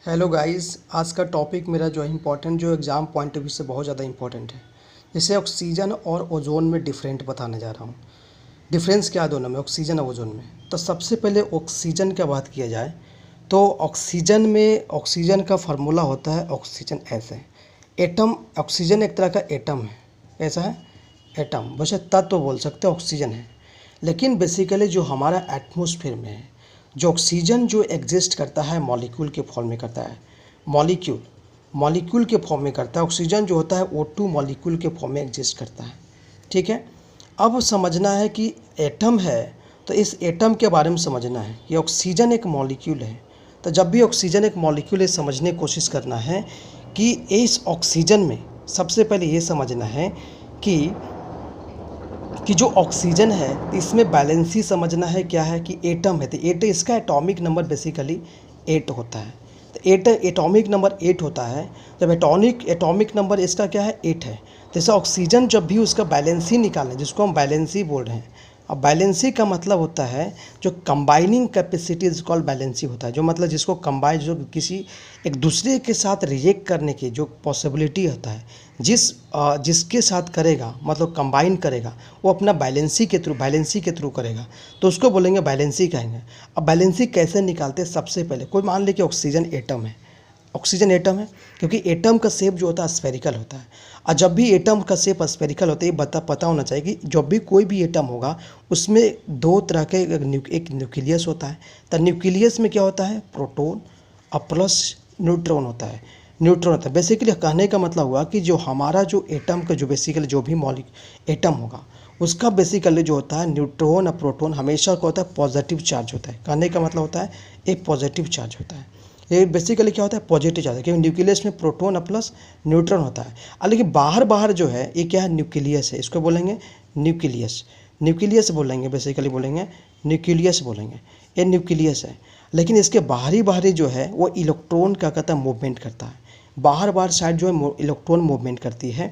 Hello guys, आज का topic मेरा जो है इम्पोर्टेंट, जो एग्ज़ाम पॉइंट ऑफ व्यू से बहुत ज़्यादा इम्पोर्टेंट है। जैसे ऑक्सीजन और ओजोन में डिफरेंट बताने जा रहा हूँ। डिफरेंस क्या है दोनों में, ऑक्सीजन और ओजोन में। तो सबसे पहले ऑक्सीजन का बात किया जाए तो ऑक्सीजन में ऑक्सीजन का फार्मूला होता है ऑक्सीजन ऐसे। एटम, ऑक्सीजन एक तरह का एटम है। ऐसा है एटम, वैसे तत्व तो बोल सकते हैं ऑक्सीजन है। लेकिन बेसिकली जो हमारा एटमॉस्फेयर में है, जो ऑक्सीजन जो एग्जिस्ट करता है मॉलिक्यूल के फॉर्म में करता है। मॉलिक्यूल के फॉर्म में करता है। ऑक्सीजन जो होता है O2 मॉलिक्यूल के फॉर्म में एग्जिस्ट करता है। ठीक है, अब समझना है कि एटम है तो इस एटम के बारे में समझना है। ये ऑक्सीजन एक मॉलिक्यूल है। तो जब भी ऑक्सीजन एक मॉलिक्यूल है, समझने की कोशिश करना है कि इस ऑक्सीजन में सबसे पहले ये समझना है कि जो ऑक्सीजन है इसमें बैलेंसी समझना है। क्या है कि एटम है तो एट, इसका एटॉमिक नंबर बेसिकली 8 होता है। तो एटॉमिक नंबर 8 होता है। जब एटॉमिक नंबर इसका क्या है 8 है, जैसे ऑक्सीजन जब भी उसका बैलेंसी निकालें, जिसको हम बैलेंसी बोल रहे हैं। अब बैलेंसी का मतलब होता है जो combining capacity is called valency होता है। जो मतलब जिसको कंबाइन, जो किसी एक दूसरे के साथ रिएक्ट करने की जो पॉसिबिलिटी होता है, जिसके साथ करेगा मतलब कंबाइन करेगा, वो अपना बैलेंसी के थ्रू करेगा, तो उसको बोलेंगे बैलेंसी कहेंगे। अब बैलेंसी कैसे निकालते हैं? सबसे पहले कोई मान ले कि ऑक्सीजन एटम है। ऑक्सीजन एटम है क्योंकि एटम का शेप जो होता है स्फेरिकल होता है। और जब भी एटम का शेप स्फेरिकल होता है, ये पता होना चाहिए कि जब भी कोई भी एटम होगा उसमें दो तरह के एक न्यूक्लियस होता है। तो न्यूक्लियस में क्या होता है? प्रोटॉन और प्लस न्यूट्रॉन होता है। बेसिकली कहने का मतलब हुआ कि जो हमारा जो एटम का जो बेसिकली जो भी एटम होगा उसका बेसिकली जो होता है न्यूट्रॉन और प्रोटॉन हमेशा क्या होता है? पॉजिटिव चार्ज होता है। कहने का मतलब होता है एक पॉजिटिव चार्ज होता है। ये बेसिकली क्या होता है? पॉजिटिव चार्ज है, क्योंकि न्यूक्लियस में प्रोटॉन और प्लस न्यूट्रॉन होता है। लेकिन बाहर जो है ये क्या है? न्यूक्लियस है। इसको बोलेंगे न्यूक्लियस बोलेंगे, बेसिकली बोलेंगे न्यूक्लियस बोलेंगे। ये न्यूक्लियस है। लेकिन इसके बाहरी जो है वो इलेक्ट्रॉन का कहता है मूवमेंट करता है। बाहर साइड जो है इलेक्ट्रॉन मूवमेंट करती है।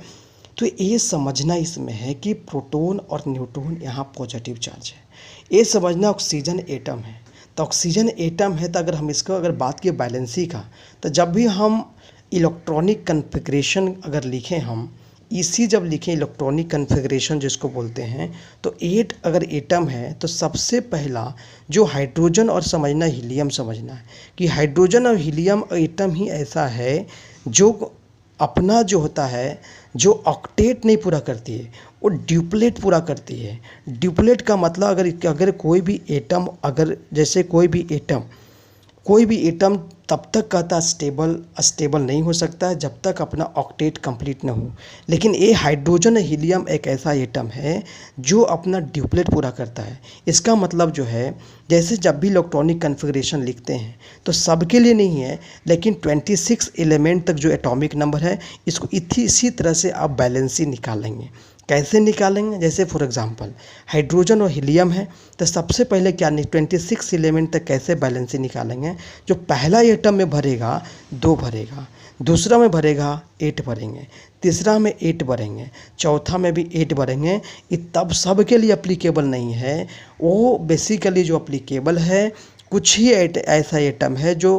तो ये समझना इसमें है कि प्रोटॉन और न्यूट्रॉन यहाँ पॉजिटिव चार्ज है। ये समझना ऑक्सीजन एटम है। तो ऑक्सीजन एटम है, तो अगर हम इसको अगर बात की बैलेंसी का, तो जब भी हम इलेक्ट्रॉनिक कन्फिग्रेशन अगर लिखें, हम इसी जब लिखें इलेक्ट्रॉनिक कन्फिग्रेशन जिसको बोलते हैं, तो 8 अगर एटम है तो सबसे पहला जो हाइड्रोजन और समझना हीलियम समझना है कि हाइड्रोजन और हीलियम एटम ही ऐसा है जो अपना जो होता है, जो ऑक्टेट नहीं पूरा करती है, वो ड्यूप्लेट पूरा करती है। ड्यूप्लेट का मतलब अगर कोई भी एटम, अगर जैसे कोई भी एटम तब तक कहता स्टेबल नहीं हो सकता है जब तक अपना ऑक्टेट कंप्लीट ना हो। लेकिन ये हाइड्रोजन हीलियम एक ऐसा एटम है जो अपना ड्यूप्लेट पूरा करता है। इसका मतलब जो है, जैसे जब भी इलेक्ट्रॉनिक कन्फिग्रेशन लिखते हैं तो सबके लिए नहीं है, लेकिन 26 एलिमेंट तक जो एटॉमिक नंबर है इसको इसी तरह से आप बैलेंसी निकालेंगे। कैसे निकालेंगे? जैसे फॉर एग्जांपल हाइड्रोजन और हीलियम है, तो सबसे पहले क्या 26 एलिमेंट तक कैसे बैलेंसी निकालेंगे? जो पहला एटम में भरेगा 2 भरेगा, दूसरा में भरेगा 8 भरेंगे, तीसरा में 8 भरेंगे, चौथा में भी 8 भरेंगे। ये तब सबके लिए अप्लीकेबल नहीं है। वो बेसिकली जो अप्लीकेबल है, कुछ ही ऐसा एटम है जो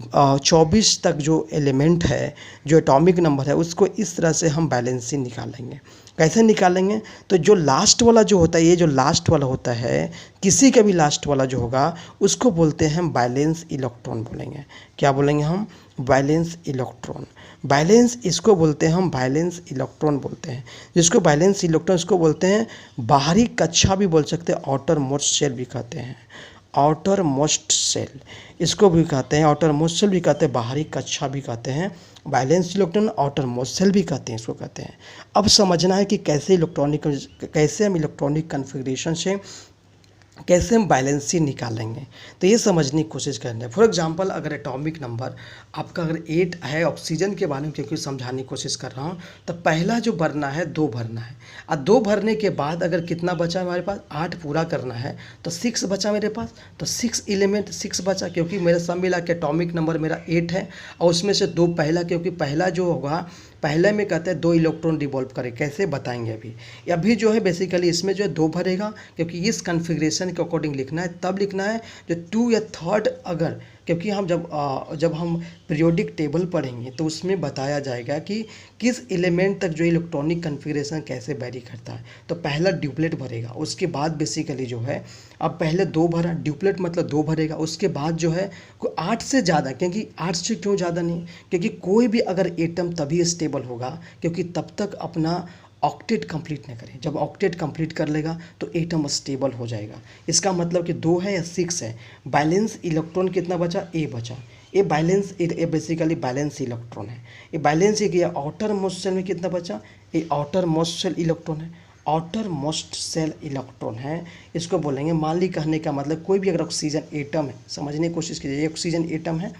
24 तक जो एलिमेंट है, जो एटॉमिक नंबर है, उसको इस तरह से हम बैलेंसी निकालेंगे। कैसे निकालेंगे? तो जो लास्ट वाला जो होता है, ये जो लास्ट वाला होता है, किसी का भी लास्ट वाला जो होगा उसको बोलते हैं हम बैलेंस इलेक्ट्रॉन बोलेंगे। क्या बोलेंगे हम? Balance electron. इसको बोलते हैं हम बैलेंस इलेक्ट्रॉन बोलते हैं। जिसको बैलेंस इलेक्ट्रॉन इसको बोलते हैं बाहरी कक्षा भी बोल सकते हैं, आउटर मोस्ट शेल भी कहते हैं। आउटर मोस्ट सेल इसको भी कहते हैं, आउटर मोस्ट सेल भी कहते हैं, बाहरी कक्षा भी कहते हैं। Valence electron outermost shell भी कहते हैं, इसको कहते हैं। अब समझना है कि कैसे हम इलेक्ट्रॉनिक कन्फिग्रेशन से कैसे हम बैलेंसी निकालेंगे, तो ये समझने की कोशिश करनी है। फॉर एग्जांपल अगर एटॉमिक नंबर आपका अगर 8 है, ऑक्सीजन के बारे में क्योंकि समझाने की कोशिश कर रहा हूँ, तो पहला जो भरना है 2 भरना है। और 2 भरने के बाद अगर कितना बचा हमारे पास? 8 पूरा करना है, तो 6 बचा मेरे पास। तो 6 एलिमेंट 6 बचा, क्योंकि मेरे सब मिला के एटॉमिक नंबर मेरा 8 है और उसमें से 2 पहला, क्योंकि पहला जो होगा पहले में कहते हैं 2 इलेक्ट्रॉन डिवॉल्व करे। कैसे बताएंगे अभी जो है बेसिकली इसमें जो है 2 भरेगा, क्योंकि इस कन्फिग्रेशन के अकॉर्डिंग लिखना है। तब लिखना है जो 2 या 3rd, अगर क्योंकि हम जब हम पीरियोडिक टेबल पढ़ेंगे तो उसमें बताया जाएगा कि किस एलिमेंट तक जो इलेक्ट्रॉनिक कन्फिग्रेशन कैसे वेरी करता है। तो पहला ड्यूप्लेट भरेगा, उसके बाद बेसिकली जो है अब पहले 2 भरा, ड्यूप्लेट मतलब 2 भरेगा, उसके बाद जो है 8 से ज़्यादा, क्योंकि 8 से क्यों ज़्यादा नहीं, क्योंकि कोई भी अगर एटम तभी स्टेबल होगा क्योंकि तब तक अपना ऑक्टेट कंप्लीट न करें। जब ऑक्टेट कंप्लीट कर लेगा तो एटम स्टेबल हो जाएगा। इसका मतलब कि 2 है या 6 है। बैलेंस इलेक्ट्रॉन कितना बचा, ए बचा। ये बैलेंस ये बेसिकली बैलेंस इलेक्ट्रॉन है। ये बैलेंस ये किया। आउटर मोस्ट सेल में कितना बचा, ये आउटर मोस्ट सेल इलेक्ट्रॉन है। आउटर मोस्ट सेल इलेक्ट्रॉन है, इसको बोलेंगे। मान ली कहने का मतलब कोई भी अगर ऑक्सीजन एटम है, समझने की कोशिश कीजिए, ये ऑक्सीजन एटम है,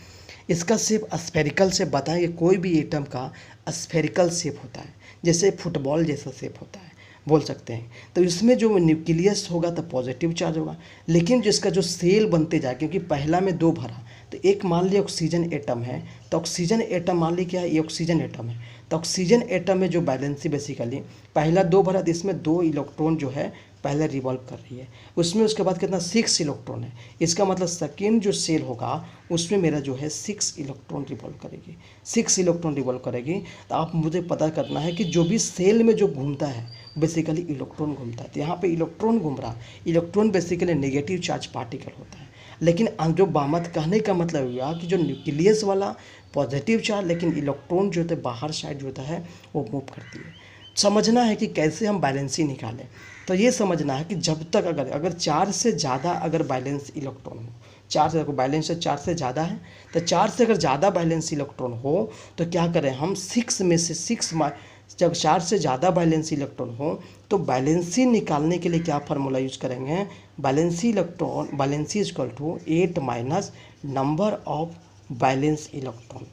इसका शेप स्फेरिकल शेप बताएंगे। कोई भी एटम का स्फेरिकल शेप होता है, जैसे फुटबॉल जैसा शेप होता है, बोल सकते हैं। तो इसमें जो न्यूक्लियस होगा तो पॉजिटिव चार्ज होगा, लेकिन जिसका जो सेल बनते जाए, क्योंकि पहला में 2 भरा, तो एक मान लिया ऑक्सीजन एटम है, तो ऑक्सीजन एटम मान ली क्या है, ये ऑक्सीजन एटम है। तो ऑक्सीजन एटम में जो बैलेंसी बेसिकली पहला 2 भरा, तो इसमें 2 इलेक्ट्रॉन जो है पहले रिवॉल्व कर रही है, उसमें उसके बाद कितना 6 इलेक्ट्रॉन है। इसका मतलब सेकेंड जो सेल होगा उसमें मेरा जो है 6 इलेक्ट्रॉन रिवॉल्व करेगी, 6 इलेक्ट्रॉन रिवॉल्व करेगी। तो आप मुझे पता करना है कि जो भी सेल में जो घूमता है बेसिकली इलेक्ट्रॉन घूमता है। तो यहाँ पे इलेक्ट्रॉन घूम रहा, electron basically negative charge particle होता है। लेकिन जो बामत कहने का मतलब हुआ कि जो न्यूक्लियस वाला पॉजिटिव चार्ज, लेकिन इलेक्ट्रॉन जो होता है बाहर साइड जो होता है वो मूव करती है। समझना है कि कैसे हम बैलेंसी निकालें। तो ये समझना है कि जब तक अगर 4 से ज़्यादा अगर बैलेंस इलेक्ट्रॉन हो, 4 से बैलेंस 4 से ज़्यादा है, तो 4 से अगर ज़्यादा बैलेंस इलेक्ट्रॉन हो तो क्या करें हम 6 में से 6 जब 4 से ज़्यादा बैलेंस इलेक्ट्रॉन हो तो बैलेंसी निकालने के लिए क्या फार्मूला यूज़ करेंगे, valency electron, valency equal to 8 minus number of valence electron.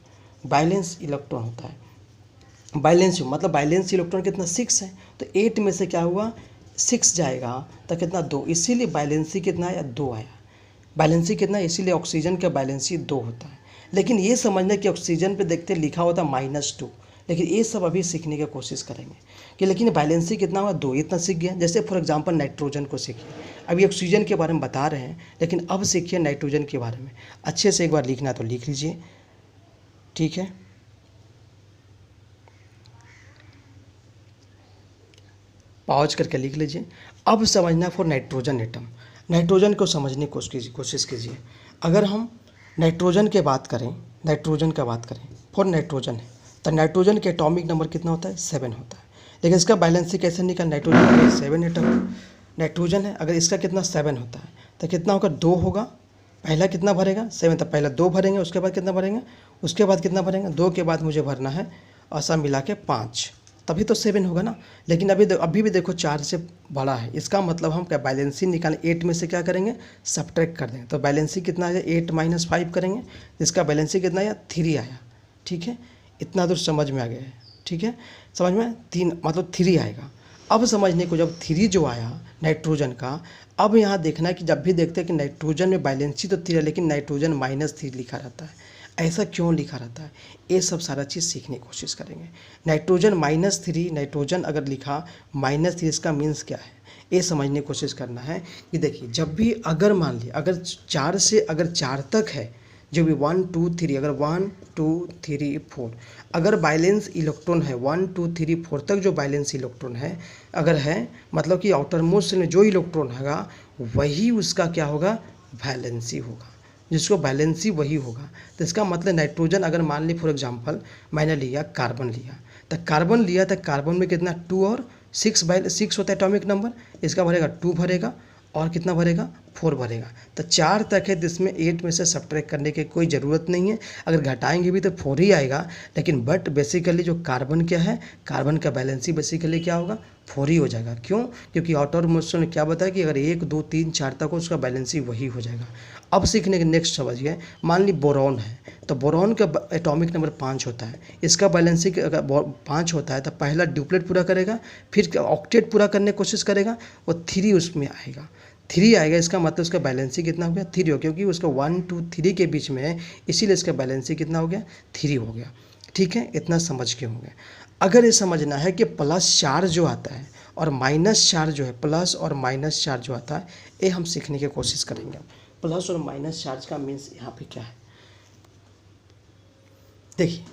Valence electron होता है बैलेंस, मतलब बैलेंस इलेक्ट्रॉन कितना 6 है, तो 8 में से क्या हुआ 6 जाएगा तो कितना 2, इसीलिए बैलेंसी कितना आया 2 आया। बैलेंसी कितना, इसीलिए ऑक्सीजन का बैलेंसी 2 होता है। लेकिन ये समझना कि ऑक्सीजन पे देखते लिखा होता -2, लेकिन ये सब अभी सीखने की कोशिश करेंगे कि लेकिन बैलेंसी कितना हुआ 2, इतना सीख गया। जैसे फॉर एग्जांपल नाइट्रोजन को सीखिए, अभी ऑक्सीजन के बारे में बता रहे हैं, लेकिन अब सीखिए नाइट्रोजन के बारे में। अच्छे से एक बार लिखना तो लिख लीजिए, ठीक है। पॉज करके लिख लीजिए। अब समझना फॉर नाइट्रोजन एटम, नाइट्रोजन को समझने की कोशिश कीजिए। अगर हम नाइट्रोजन की बात करें, नाइट्रोजन का बात करें फॉर नाइट्रोजन है, तो नाइट्रोजन के एटॉमिक नंबर कितना होता है 7 होता है। लेकिन इसका बैलेंसी कैसे निकाल, नाइट्रोजन 7 एटम नाइट्रोजन है, अगर इसका कितना 7 होता है तो कितना होगा 2 होगा। पहला कितना भरेगा 7, तो पहला 2 भरेंगे, उसके बाद कितना भरेंगे, उसके बाद कितना भरेंगे 2 के बाद मुझे भरना है और सब मिला के 5, तभी तो 7 होगा ना। लेकिन अभी भी देखो 4 से बड़ा है, इसका मतलब हम क्या बैलेंसी निकालें, 8 में से क्या करेंगे सब्ट्रैक्ट कर देंगे। तो बैलेंसी कितना आया 8 माइनस 5 करेंगे, इसका बैलेंसी कितना आया 3 आया, ठीक है। इतना दूर समझ में आ गया है, ठीक है, समझ में 3 मतलब 3 आएगा। अब समझने को, जब 3 जो आया नाइट्रोजन का, अब यहाँ देखना है कि जब भी देखते हैं कि नाइट्रोजन में बैलेंसी तो 3 है लेकिन नाइट्रोजन -3 लिखा रहता है, ऐसा क्यों लिखा रहता है, ये सब सारा चीज़ सीखने की कोशिश करेंगे। नाइट्रोजन -3, नाइट्रोजन अगर लिखा -3 इसका मीन्स क्या है, ये समझने की कोशिश करना है। कि देखिए जब भी अगर मान लिया अगर 4 से अगर 4 तक है, जो भी 1 2 3, अगर 1 2 3 4 अगर बैलेंस इलेक्ट्रॉन है 1 2 3 4 तक जो बैलेंस इलेक्ट्रॉन है अगर है, मतलब कि आउटर मोस्ट में जो इलेक्ट्रॉन होगा वही उसका क्या होगा बैलेंसी होगा, जिसको बैलेंसी वही होगा। तो इसका मतलब नाइट्रोजन अगर मान ली फॉर एग्जांपल मैंने लिया कार्बन लिया, तो कार्बन लिया तो कार्बन में कितना 2 और 6 होता है एटॉमिक नंबर, इसका भरेगा 2 भरेगा और कितना भरेगा 4 भरेगा। तो 4 तक है, तो इसमें 8 में से सब्ट्रैक्ट करने की कोई ज़रूरत नहीं है, अगर घटाएंगे भी तो 4 ही आएगा। लेकिन बट बेसिकली जो कार्बन क्या है, कार्बन का बैलेंसी बेसिकली क्या होगा 4 ही हो जाएगा। क्यों, क्योंकि आउटर मोस्ट ने क्या बताया कि अगर 1 2 3 4 तक हो उसका बैलेंसी वही हो जाएगा। अब सीखने के नेक्स्ट समझिए, मान ली बोरॉन है, तो बोरॉन का एटॉमिक नंबर 5 होता है, इसका बैलेंसी अगर 5 होता है तो पहला ड्यूप्लेट पूरा करेगा, फिर ऑक्टेट पूरा करने की कोशिश करेगा, वो 3 उसमें आएगा, 3 आएगा। इसका मतलब उसका बैलेंसी कितना हो गया 3 हो, क्योंकि उसका 1 2 3 के बीच में है, इसीलिए इसका बैलेंसी कितना हो गया 3 हो गया, ठीक है। इतना समझ के होंगे। अगर ये समझना है कि +4 जो आता है और -4 जो है, प्लस और -4 जो आता है, ये हम सीखने की कोशिश करेंगे। प्लस और माइनस चार्ज का मीन्स यहाँ पे क्या है, देखिए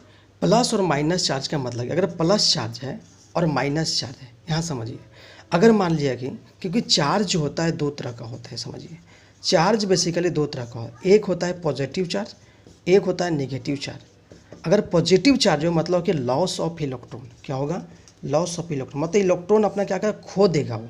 प्लस और माइनस चार्ज का मतलब है, अगर प्लस चार्ज है और माइनस चार्ज है, यहाँ समझिए, अगर मान लिया कि क्योंकि चार्ज जो होता है दो तरह का होता है, समझिए चार्ज बेसिकली दो तरह का है, एक होता है पॉजिटिव चार्ज, एक होता है नेगेटिव चार्ज। अगर पॉजिटिव चार्ज हो मतलब कि लॉस ऑफ इलेक्ट्रॉन, क्या होगा, लॉस ऑफ इलेक्ट्रॉन, मतलब इलेक्ट्रॉन अपना क्या करेगा, खो देगा वो।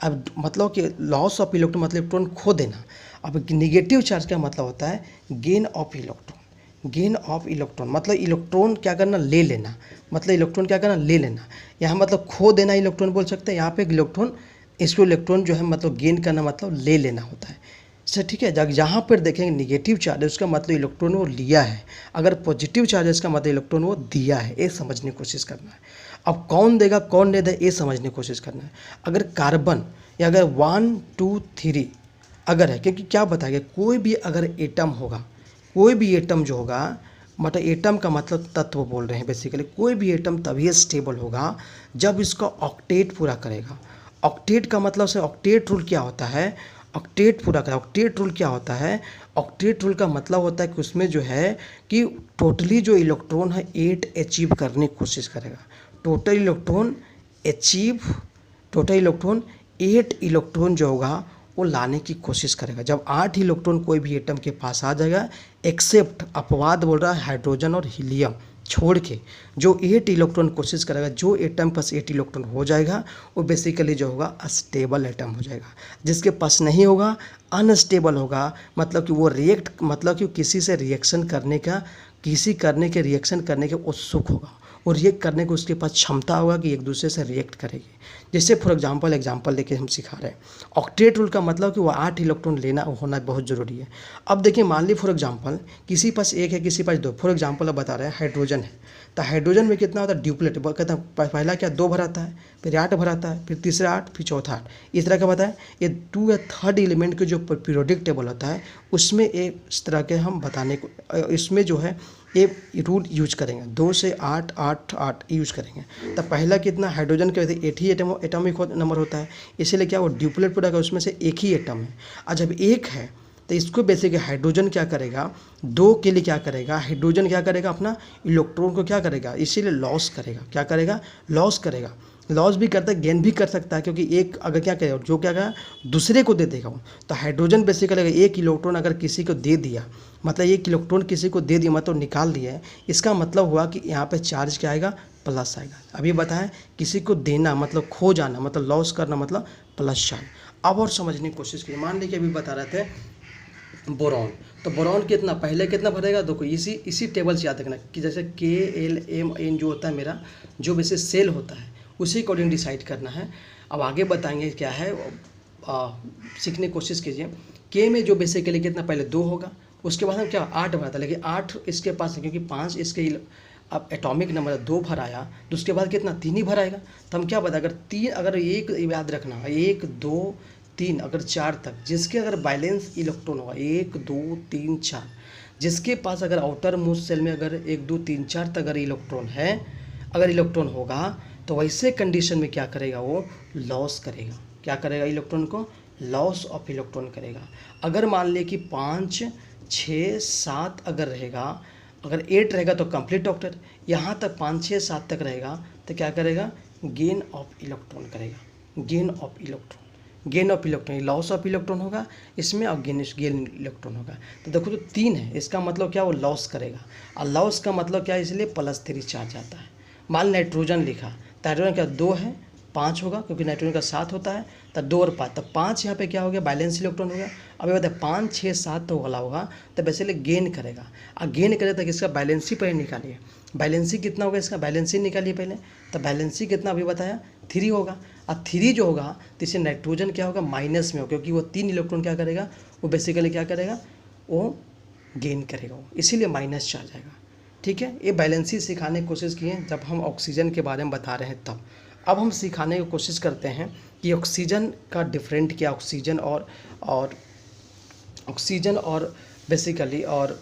अब मतलब कि लॉस ऑफ इलेक्ट्रॉन मतलब इलेक्ट्रॉन खो देना। अब नेगेटिव चार्ज का मतलब होता है gain of electron, gain of electron मतलब इलेक्ट्रॉन क्या करना, ले लेना, मतलब इलेक्ट्रॉन क्या करना, ले लेना। यहाँ मतलब खो देना इलेक्ट्रॉन बोल सकते हैं, यहाँ पे इलेक्ट्रॉन, इसको इलेक्ट्रॉन जो है मतलब गेन करना मतलब ले लेना होता है। सर ठीक है, जहाँ पर देखेंगे निगेटिव चार्ज है उसका मतलब इलेक्ट्रॉन वो लिया है, अगर पॉजिटिव चार्ज है इसका मतलब इलेक्ट्रॉन वो दिया है, ये समझने की कोशिश करना है। अब कौन देगा कौन नहीं देगा ये समझने की कोशिश करना है। अगर कार्बन या अगर 1 2 3 अगर है, क्योंकि क्या बताएगा, कोई भी अगर एटम होगा, कोई भी एटम जो होगा, मतलब एटम का मतलब तत्व बोल रहे हैं बेसिकली, कोई भी एटम तभी स्टेबल होगा जब इसका ऑक्टेट पूरा करेगा। ऑक्टेट का मतलब से ऑक्टेट रूल क्या होता है, ऑक्टेट पूरा करेगा। ऑक्टेट रूल क्या होता है, ऑक्टेट रूल का मतलब होता है कि उसमें जो है कि टोटली जो इलेक्ट्रॉन है 8 अचीव करने की कोशिश करेगा। Total electron achieve, total electron 8 electron जो होगा वो लाने की कोशिश करेगा। जब 8 इलेक्ट्रॉन कोई भी एटम के पास आ जाएगा, एक्सेप्ट अपवाद बोल रहा है हाइड्रोजन और हीलियम छोड़ के, जो 8 इलेक्ट्रॉन कोशिश करेगा, जो एटम पास 8 इलेक्ट्रॉन हो जाएगा वो बेसिकली जो होगा स्टेबल एटम हो जाएगा। जिसके पास नहीं होगा अनस्टेबल होगा, मतलब कि वो रिएक्ट, मतलब कि किसी से रिएक्शन करने का, किसी करने के रिएक्शन करने के उत्सुक होगा, और रिएक्ट करने को उसके पास क्षमता होगा कि एक दूसरे से रिएक्ट करेगी। जैसे फॉर एग्जांपल लेके हम सिखा रहे हैं, ऑक्टेट रूल का मतलब कि वो 8 इलेक्ट्रॉन लेना होना बहुत ज़रूरी है। अब देखिए मान ली फॉर एग्जांपल किसी पास एक है, किसी पास दो, फॉर एग्जांपल अब बता रहे हैं हाइड्रोजन है, तो हाइड्रोजन में कितना होता है, ड्यूप्लेट कहता है, पहला क्या 2 भराता है, फिर 8 भराता है, फिर तीसरा 8, फिर चौथा 8, इस तरह का बताया। ये 2 या थर्ड एलिमेंट के जो पीरियोडिक टेबल होता है उसमें एक इस तरह के हम बताने को, इसमें जो है ये रूल यूज करेंगे, 2 से 8 8 8 यूज करेंगे। तो पहला कितना, हाइड्रोजन के वैसे 8 ही एटॉमिक नंबर होता है, इसीलिए क्या वो ड्यूप्लेट पूरा का उसमें से एक ही एटम है। और जब एक है तो इसको बेसिकली हाइड्रोजन क्या करेगा, 2 के लिए क्या करेगा, हाइड्रोजन क्या करेगा, अपना इलेक्ट्रॉन को क्या करेगा, इसीलिए लॉस करेगा, क्या करेगा, लॉस करेगा। लॉस भी करता है, गेन भी कर सकता है, क्योंकि एक अगर क्या करेगा, जो क्या करेगा दूसरे को दे देगा वो। तो हाइड्रोजन बेसिकली अगर एक इलेक्ट्रॉन अगर किसी को दे दिया, मतलब एक इलेक्ट्रॉन किसी को दे दिया मतलब निकाल दिया है, इसका मतलब हुआ कि यहाँ पे चार्ज क्या आएगा, प्लस आएगा। अभी बताएं किसी को देना मतलब खो जाना, मतलब लॉस करना मतलब प्लस चार्ज। अब और समझने की कोशिश कीजिए, मान लीजिए अभी बता रहे थे बोरॉन, तो बोरॉन कितना पहले कितना भरेगा, देखो इसी टेबल से याद रखना कि जैसे KLMN जो होता है मेरा, जो वैसे सेल होता है उसी अकॉर्डिंग डिसाइड करना है। अब आगे बताएंगे क्या है, सीखने की कोशिश कीजिए। K में जो बेसिकली कितना पहले 2 होगा, उसके बाद हम क्या 8 भरा था, लेकिन 8 इसके पास है क्योंकि 5 इसके अब एटॉमिक नंबर 2 भराया, तो उसके बाद कितना 3 ही भराएगा। तो हम क्या बता, अगर 3 अगर एक याद रखना 1 2 3 अगर 4 तक जिसके अगर बैलेंस इलेक्ट्रॉन होगा 1 2 3 4, जिसके पास अगर आउटर मोस्ट सेल में अगर 1 2 3 4 तक अगर इलेक्ट्रॉन है, अगर इलेक्ट्रॉन होगा तो वैसे कंडीशन में क्या करेगा, वो लॉस करेगा। क्या करेगा, इलेक्ट्रॉन को लॉस ऑफ इलेक्ट्रॉन करेगा। अगर मान ले कि 5 6 7 अगर रहेगा, अगर 8 रहेगा तो कंप्लीट ऑक्टेट, यहाँ तक 5 6 7 तक रहेगा तो क्या करेगा, गेन ऑफ इलेक्ट्रॉन करेगा, gain of electron, gain of electron, loss of electron होगा इसमें और गेन इलेक्ट्रॉन होगा। तो देखो तो 3 है, इसका मतलब क्या, वो लॉस करेगा, और लॉस का मतलब क्या है, इसलिए +3 चार्ज आता है। मान नाइट्रोजन लिखा, तो नाइट्रोजन क्या 2 है, 5 होगा क्योंकि नाइट्रोजन का 7 होता है, तो 2 और 5, तो 5 यहाँ पे क्या हो गया, बैलेंस इलेक्ट्रॉन हो गया। अब ये बताए 5 6 7 तो वाला होगा, तो बेसिकली गेन करेगा, और गेन करेगा तो इसका बैलेंसी पहले निकालिए, बैलेंसी कितना होगा, इसका बैलेंसी निकालिए पहले। तो बैलेंसी कितना अभी बताया 3 होगा, और 3 जो होगा तो इससे नाइट्रोजन क्या होगा, माइनस में होगा, क्योंकि वो 3 इलेक्ट्रॉन क्या करेगा, वो बेसिकली क्या करेगा, वो गेन करेगा, वो इसीलिए माइनस चार्ज आएगा। ठीक है, ये बैलेंसी सिखाने की कोशिश किए जब हम ऑक्सीजन के बारे में बता रहे हैं तब। अब हम सिखाने की कोशिश करते हैं कि ऑक्सीजन का डिफरेंट क्या, ऑक्सीजन और बेसिकली और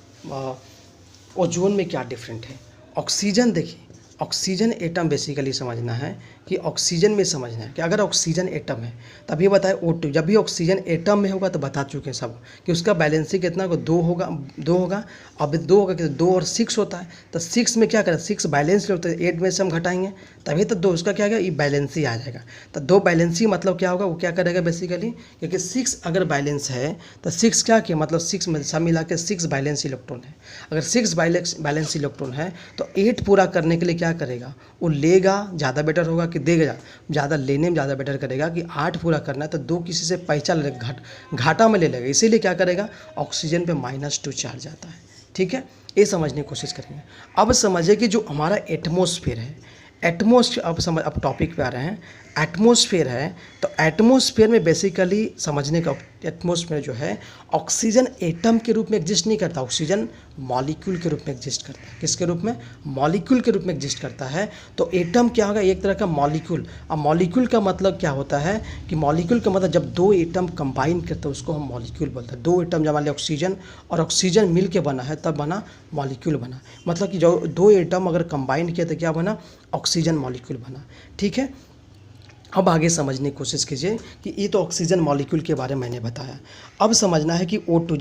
ओजोन में क्या डिफरेंट है। ऑक्सीजन देखिए, ऑक्सीजन एटम बेसिकली समझना है कि ऑक्सीजन में समझना है कि अगर ऑक्सीजन एटम है तभी बताए O2, जब भी ऑक्सीजन एटम में होगा तो बता चुके हैं सब कि उसका बैलेंसी कितना होगा, 2 होगा। अब 2 होगा कि 2 और 6 होता है, तो 6 में क्या करें, 6 बैलेंस होता है, 8 में से हम घटाएंगे तभी तो 2 उसका क्या आएगा, ये बैलेंसी आ जाएगा। तो 2 बैलेंसी मतलब क्या होगा, वो क्या करेगा बेसिकली, क्योंकि 6 अगर बैलेंस है तो 6 क्या किया, मतलब 6 में सब मिला के 6 बैलेंस इलेक्ट्रॉन है। अगर 6 बैलेंस इलेक्ट्रॉन है तो 8 पूरा करने के लिए क्या करेगा, वो लेगा ज़्यादा बेटर होगा कि देगा ज़्यादा, लेने में ज़्यादा बेटर करेगा कि 8 पूरा करना है तो 2 किसी से पैसा ले घाटा में ले लेगा, इसीलिए क्या करेगा, ऑक्सीजन पे -2 चार्ज आता है। ठीक है, ये समझने की कोशिश करेंगे। अब समझिए कि जो हमारा एटमॉस्फेयर है, अब टॉपिक पे आ रहे हैं। एटमॉस्फेयर है तो एटमॉस्फेयर में बेसिकली समझने का, एटमॉस्फेयर जो है ऑक्सीजन एटम के रूप में एग्जिस्ट नहीं करता, ऑक्सीजन मॉलिक्यूल के रूप में एग्जिस्ट करता है। किसके रूप में, मॉलिक्यूल के रूप में एग्जिस्ट करता है। तो एटम क्या होगा, एक तरह का मॉलिक्यूल। अब मॉलिक्यूल का मतलब क्या होता है कि मॉलिक्यूल का मतलब जब 2 एटम कंबाइन करते हैं उसको हम मॉलिक्यूल बोलते हैं। 2 एटम जब मान लिया ऑक्सीजन और ऑक्सीजन मिल के बना है तब बना मॉलिक्यूल बना, मतलब कि जो 2 एटम अगर कंबाइन किया तो क्या बना, ऑक्सीजन मॉलिक्यूल बना। ठीक है, अब आगे समझने की कोशिश कीजिए कि ये तो ऑक्सीजन मॉलिक्यूल के बारे में मैंने बताया। अब समझना है कि O2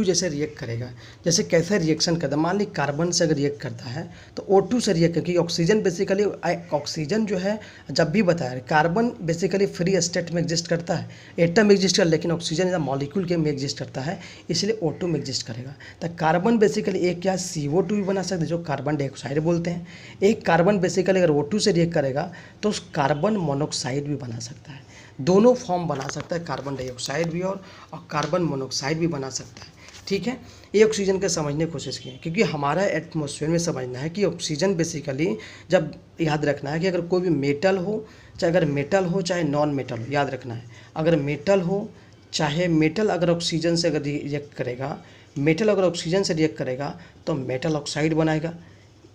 जैसे रिएक्ट करेगा, जैसे कैसे रिएक्शन करता है। मान ली कार्बन से अगर रिएक्ट करता है तो O2 से रिएक्ट, क्योंकि ऑक्सीजन बेसिकली, ऑक्सीजन जो है जब भी बताया, कार्बन बेसिकली फ्री स्टेट में एग्जिस्ट करता है, एटम में एग्जिस्ट कर, लेकिन ऑक्सीजन मॉलिक्यूल के में एग्जिस्ट करता है, इसलिए O2 में एग्जिस्ट करेगा। तो कार्बन बेसिकली एक क्या CO2 भी बना सकते हैं, जो कार्बन डाइऑक्साइड बोलते हैं। एक कार्बन बेसिकली अगर O2 से रिएक्ट करेगा तो उस कार्बन मोनोक्साइड भी बना सकता है। दोनों फॉर्म बना सकता है, कार्बन डाइऑक्साइड भी और कार्बन मोनोक्साइड भी बना सकता है। ठीक है, ये ऑक्सीजन के समझने की कोशिश की है, क्योंकि हमारा एटमॉस्फेयर में समझना है कि ऑक्सीजन बेसिकली, जब याद रखना है कि अगर कोई भी मेटल हो, चाहे नॉन मेटल हो, याद रखना है अगर मेटल हो चाहे मेटल अगर ऑक्सीजन से अगर रिएक्ट करेगा, मेटल अगर ऑक्सीजन से रिएक्ट करेगा तो मेटल ऑक्साइड बनाएगा,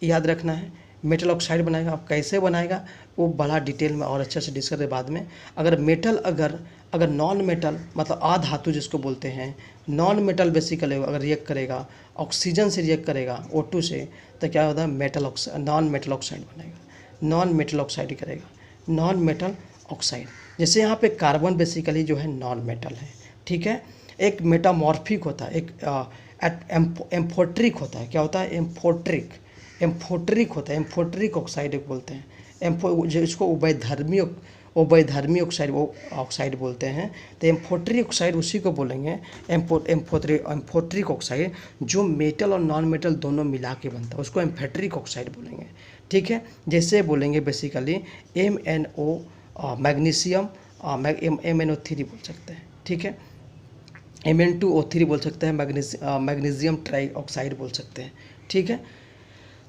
याद रखना है मेटल ऑक्साइड बनाएगा। अब कैसे बनाएगा वो बड़ा डिटेल में और अच्छे से डिस्कस है बाद में। अगर मेटल अगर नॉन मेटल मतलब अधातु जिसको बोलते हैं, नॉन मेटल बेसिकली अगर रिएक्ट करेगा, ऑक्सीजन से रिएक्ट करेगा O2 से, तो क्या होता है, नॉन मेटल ऑक्साइड बनेगा, नॉन मेटल ऑक्साइड करेगा, नॉन मेटल ऑक्साइड। जैसे यहाँ पे कार्बन बेसिकली जो है नॉन मेटल है। ठीक है, एक मेटामॉर्फिक होता है, एक एम्फोट्रिक होता है। क्या होता है, एम्फोट्रिक होता है, एम्फोट्रिक ऑक्साइड बोलते हैं। जिसको उभयधर्मी ऑक्साइड बोलते हैं। तो एम्फोट्रिक ऑक्साइड उसी को बोलेंगे, एम्फोट्रिक ऑक्साइड, जो मेटल और नॉन मेटल दोनों मिला के बनता है, उसको एम्फोट्रिक ऑक्साइड बोलेंगे। ठीक है, जैसे बोलेंगे बेसिकली MnO मैग्नीशियम, MnO3 बोल सकते हैं। ठीक है, Mn2O3 बोल सकते हैं, मैग्नीशियम ट्राई ऑक्साइड बोल सकते हैं। ठीक है,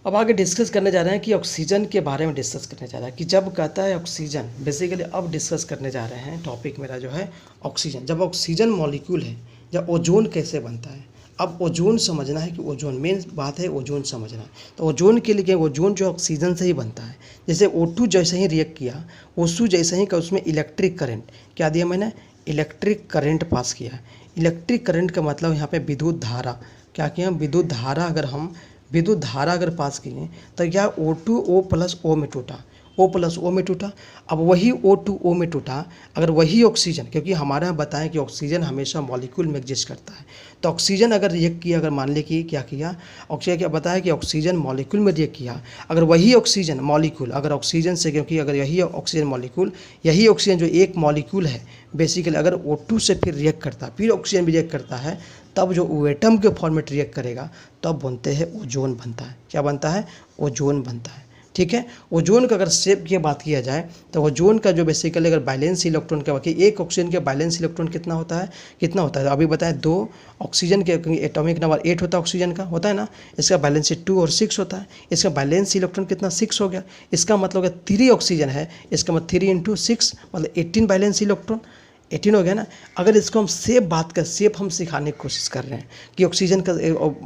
अब आगे डिस्कस करने जा रहे हैं कि ऑक्सीजन के बारे में डिस्कस करने जा रहा है कि जब कहता है ऑक्सीजन बेसिकली, अब डिस्कस करने जा रहे हैं टॉपिक मेरा जो है ऑक्सीजन। जब ऑक्सीजन मॉलिक्यूल है, जब ओजोन कैसे बनता है। अब ओजोन समझना है कि ओजोन, मेन बात है ओजोन समझना। तो ओजोन के लिए ओजोन जो ऑक्सीजन से ही बनता है। जैसे O2 जैसे ही रिएक्ट किया, O2 जैसे ही का उसमें इलेक्ट्रिक करंट क्या दिया, मैंने इलेक्ट्रिक करंट पास किया। इलेक्ट्रिक करंट का मतलब यहाँ पे विद्युत धारा, क्या किया, विद्युत धारा अगर पास किए तो क्या O2 O+O में टूटा, O+O में टूटा। अब वही O2 O में टूटा, अगर वही ऑक्सीजन, क्योंकि हमारे यहाँ बताएं कि ऑक्सीजन हमेशा मॉलिक्यूल में एग्जिस्ट करता है। तो ऑक्सीजन अगर रिएक्ट किया, अगर मान ले कि क्या किया, ऑक्सीजन क्या बताया कि ऑक्सीजन मॉलिक्यूल में रिएक्ट किया, अगर वही ऑक्सीजन मॉलिक्यूल अगर ऑक्सीजन से, क्योंकि अगर यही ऑक्सीजन मॉलिक्यूल, यही ऑक्सीजन जो एक मॉलिक्यूल है बेसिकली, अगर O2 से फिर रिएक्ट करता है, फिर ऑक्सीजन भी रिएक्ट करता है, तब जो एटम के फॉर्मेट रिएक्ट करेगा तब बनते हैं ओजोन बनता है। क्या बनता है, ओजोन बनता है। ठीक है, ओजोन का अगर शेप की बात किया जाए तो ओजोन का जो बेसिकली अगर बैलेंस इलेक्ट्रॉन का बाकी, एक ऑक्सीजन के बैलेंस इलेक्ट्रॉन कितना होता है, अभी बताएं 2 ऑक्सीजन के, एटॉमिक नंबर 8 होता है ऑक्सीजन का, होता है ना, इसका बैलेंस 2 और 6 होता है। इसका बैलेंस इलेक्ट्रॉन कितना, 6 हो गया। इसका मतलब अगर 3 ऑक्सीजन है, इसका मतलब 3 × 6 मतलब 18 बैलेंस इलेक्ट्रॉन, 18 हो गया ना। अगर इसको हम शेप हम सिखाने की कोशिश कर रहे हैं कि ऑक्सीजन का,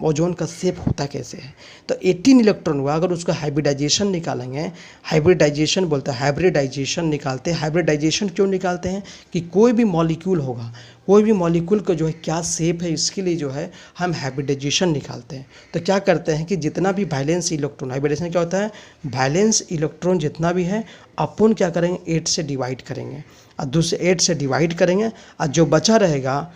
ओजोन का शेप होता कैसे है, तो 18 इलेक्ट्रॉन हुआ। अगर उसका हाइब्रिडाइजेशन निकालेंगे, हाइब्रिडाइजेशन बोलते हैं, हाइब्रिडाइजेशन निकालते हैं। हाइब्रिडाइजेशन क्यों निकालते हैं कि कोई भी मॉलिक्यूल होगा, कोई भी मॉलिक्यूल का जो है क्या शेप है, इसके लिए जो है हम हाइब्रिडाइजेशन निकालते हैं। तो क्या करते हैं कि जितना भी वैलेंस इलेक्ट्रॉन, हाइब्रिडाइजेशन क्या होता है, वैलेंस इलेक्ट्रॉन जितना भी है अपन क्या करेंगे 8 से डिवाइड करेंगे और दूसरे 8 से डिवाइड करेंगे और जो बचा रहेगा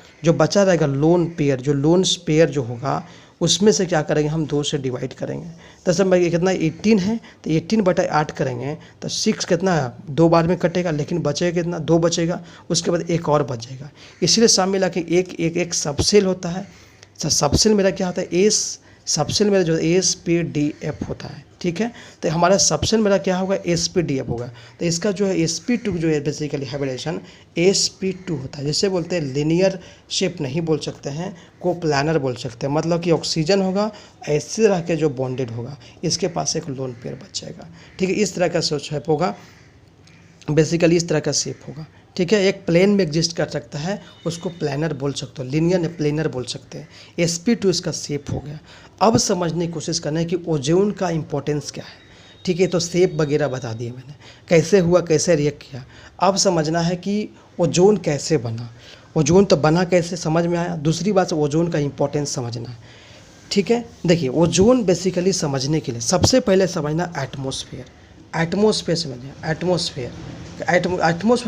लोन पेयर, जो लोन पेयर जो होगा उसमें से क्या करेंगे हम 2 से डिवाइड करेंगे। तो सब में कितना 18 है, तो 18/8 करेंगे तो 6 कितना है 2 बार में कटेगा, लेकिन बचेगा कितना 2 बचेगा, उसके बाद एक और बचेगा। इसलिए सब मिला के एक सबसेल होता है। सबसेल मेरा क्या होता है, सबसेल मेरा जो sp_df होता है, ठीक है। तो हमारा सबसेल मेरा क्या होगा sp_df होगा। तो इसका जो है sp2 जो है बेसिकली हाइब्रिडाइजेशन sp2 होता है, जिसे बोलते हैं लीनियर शेप नहीं बोल सकते हैं, कोप्लानर बोल सकते हैं। मतलब कि ऑक्सीजन होगा ऐसे तरह के जो बॉन्डेड होगा, इसके पास एक लोन पेयर बच जाएगा, ठीक है। इस तरह का शेप होगा, बेसिकली इस तरह का शेप होगा, ठीक है। एक प्लेन में एग्जिस्ट कर सकता है, उसको प्लानर बोल सकते हो, लीनियर प्लेनर बोल सकते हैं। sp2 इसका शेप हो गया। अब समझने की कोशिश करना है कि ओजोन का इंपॉर्टेंस क्या है, ठीक है। तो शेप वगैरह बता दिए मैंने, कैसे हुआ, कैसे रिएक्ट किया। अब समझना है कि ओजोन कैसे बना, ओजोन तो बना कैसे समझ में आया। दूसरी बात से ओजोन का इंपॉर्टेंस समझना है, ठीक है। देखिए ओजोन बेसिकली समझने के लिए सबसे पहले समझना एटमॉस्फेयर समझिए। एटमॉस्फेयर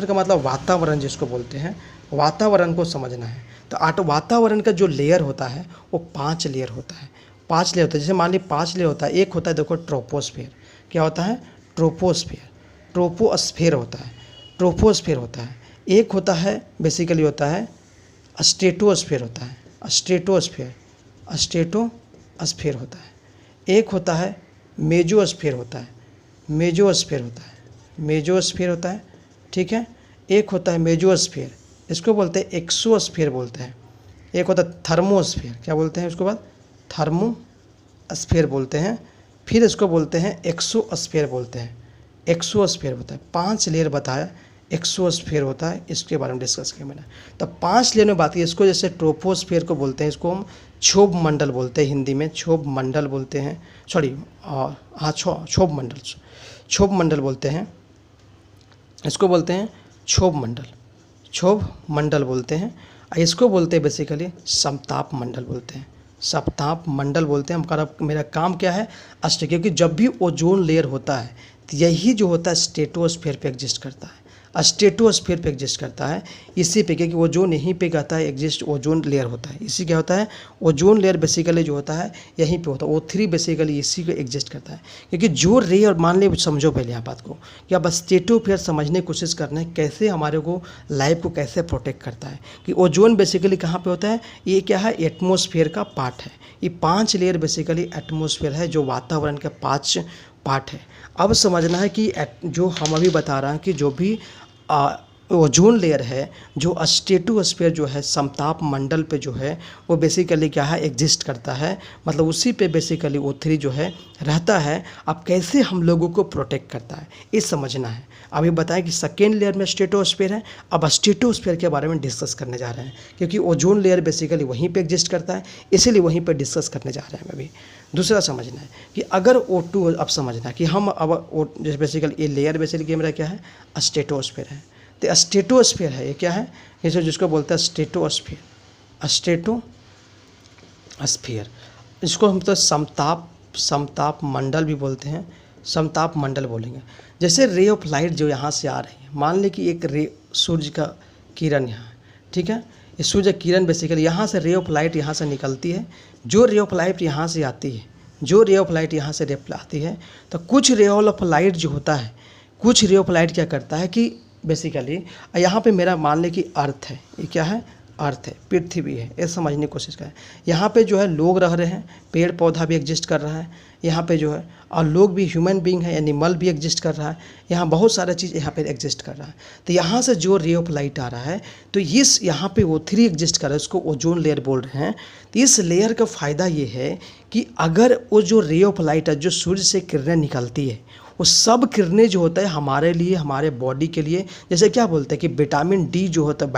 का मतलब वातावरण जिसको बोलते हैं, वातावरण को समझना है। तो वातावरण का जो लेयर होता है वो 5 लेयर होता है। 5 लेयर होता है, जैसे मान ली 5 लेयर होता है। एक होता है देखो ट्रोपोस्फेयर, क्या होता है ट्रोपोस्फेयर होता है। एक होता है बेसिकली होता है स्ट्रेटोस्फेयर होता है, स्ट्रेटोस्फेयर होता है। एक होता है मेजोस्फेयर होता है, ठीक है। एक होता है मेजोस्फेयर, इसको बोलते हैं एक्सोस्फेयर बोलते हैं। एक होता है थर्मोस्फेयर, क्या बोलते हैं उसके बाद थर्मोस्फेयर बोलते हैं। फिर इसको बोलते हैं एक्सोस्फेयर होता है। 5 लेयर बताया एक्सोस्फेयर होता है, इसके बारे में डिस्कस किया मैंने। तो 5 लेयर में बात की, इसको जैसे ट्रोपोस्फेयर को बोलते हैं, इसको हम क्षोभ मंडल बोलते हैं, हिंदी में क्षोभ मंडल बोलते हैं, क्षोभ मंडल बोलते हैं, इसको बोलते हैं क्षोभ मंडल बोलते हैं। इसको बोलते हैं बेसिकली समताप मंडल बोलते हैं। मेरा काम क्या है क्योंकि जब भी ओजोन लेयर होता है तो यही जो होता है स्ट्रेटोस्फेयर पे एग्जिस्ट करता है, इसी पे, क्योंकि ओजोन यहीं पे कहता है एग्जिस्ट, ओजोन लेयर होता है। इसी क्या होता है ओजोन लेयर बेसिकली जो होता है यहीं पे होता है। O3 बेसिकली इसी को एग्जिस्ट करता है, क्योंकि जो रे, और मान ले समझो पहले यहाँ बात को कि अब स्ट्रेटोस्फेयर समझने की कोशिश करना है कैसे हमारे को लाइफ को कैसे प्रोटेक्ट करता है। कि ओजोन बेसिकली कहाँ पर होता है, ये क्या है एटमोसफेयर का पार्ट है। ये 5 लेयर बेसिकली एटमोसफेयर है, जो वातावरण के 5 पार्ट है। अब समझना है कि जो हम अभी बता रहे हैं कि जो भी ओजोन लेयर है, जो स्ट्रेटोस्फेयर जो है समताप मंडल पे जो है वो बेसिकली क्या है एग्जिस्ट करता है, मतलब उसी पे बेसिकली O3 जो है रहता है। अब कैसे हम लोगों को प्रोटेक्ट करता है ये समझना है। अभी बताएं कि सेकेंड लेयर में स्ट्रेटोस्फेयर है, अब स्ट्रेटोस्फेयर के बारे में डिस्कस करने जा रहे हैं, क्योंकि ओजोन लेयर बेसिकली वहीं पे एग्जिस्ट करता है, इसीलिए वहीं पे डिस्कस करने जा रहे हैं अभी। दूसरा समझना है कि अगर O2, अब समझना है कि हम अब जैसे बेसिकली ये लेयर बेसिकली मेरा क्या है स्ट्रेटोस्फेयर है। तो स्ट्रेटोस्फेयर है, ये क्या है, जैसे जिसको बोलते हैं स्ट्रेटोस्फेयर, इसको हम तो समताप मंडल भी बोलते हैं, समताप मंडल बोलेंगे। जैसे रे ऑफ लाइट जो यहाँ से आ रही है, मान लें कि एक रे सूर्य का किरण यहाँ है, ठीक है। ये सूर्य किरण बेसिकली यहाँ से रे ऑफ लाइट यहाँ से निकलती है। जो रे ऑफ लाइट यहाँ से आती है, तो कुछ रे ऑफ लाइट जो होता है, कुछ रे ऑफ लाइट क्या करता है कि बेसिकली यहाँ पे मेरा मान लें कि अर्थ है, ये क्या है अर्थ है, पृथ्वी है, ये समझने की कोशिश करें। यहाँ पे जो है लोग रह रहे हैं, पेड़ पौधा भी एग्जिस्ट कर रहा है यहाँ पे जो है, और लोग भी ह्यूमन बीइंग है, एनिमल भी एग्जिस्ट कर रहा है, यहाँ बहुत सारा चीज़ यहाँ पे एग्जिस्ट कर रहा है। तो यहाँ से जो रे ऑफ लाइट आ रहा है, तो इस यहाँ पे O3 एग्जिस्ट कर रहा है, उसको ओजोन लेयर बोल रहे हैं। तो इस लेयर का फ़ायदा ये है कि अगर वो जो रे ऑफ लाइट है, जो सूर्य से किरणें निकलती है, वो सब किरणें जो होता है हमारे लिए, हमारे बॉडी के लिए, जैसे क्या बोलते हैं कि विटामिन D जो होता है